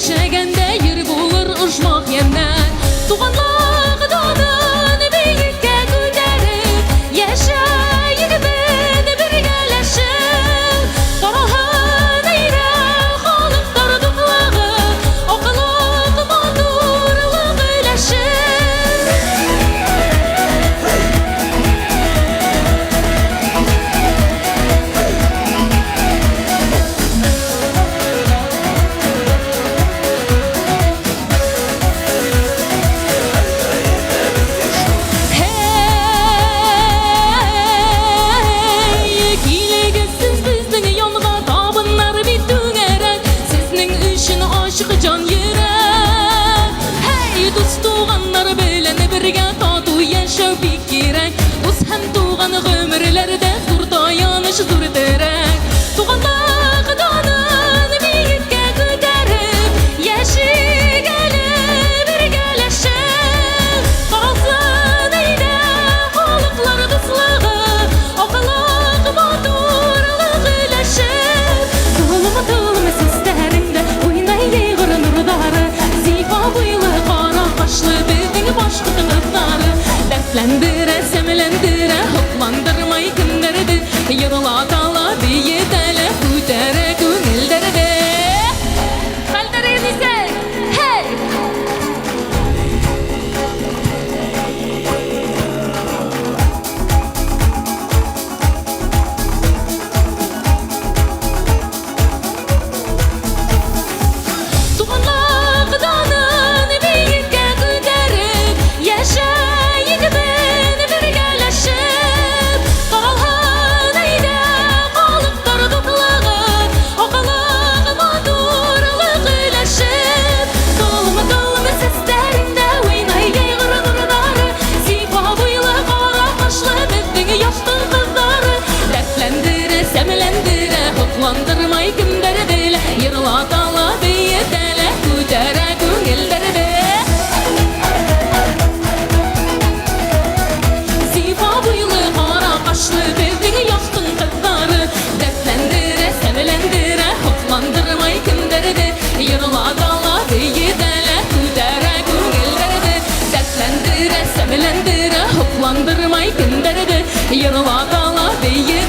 яшәгәндә йөр булыр ожмак яннан. Туганлык данын биеккә күтәреп, яшәйек без бергәләшеп. Таралган әйрә халыклар дуклыгы, акыллык матурлык өләшеп. Can yürek, hey dost tuğanlar bilen birge tatu yaşa bik gerek. Dost hem tuğan ömürlerde dur dayanış dur derek. Tuğanlık danın biyikке götürüp, yaşayalı birgeleşip. Kalsın eyle halklar dostluğu, akıllık matурluk ülәшеп. Tılımı seslerinde oynayı Zifa boylu kara kaşlı bizden başka kızları. Dertlendire, semlendire, hoplandırmayı günlerdi. Yırla dala diye dele, kütere gönüllerdi. Kalderin ise, hey! Hoplandırmayı kimleri değil, yırla dala diye dele, kütere gönülleri de. Zifa boylu kara kaşlı bizden yaştın kızları. Dertlendire, sevlendire, hoplandırmayı kimleri de. Yırla dala diye dele, kütere gönülleri de. Dertlendire, sevlendire, hoplandırmayı kimleri de. Yırla dala diye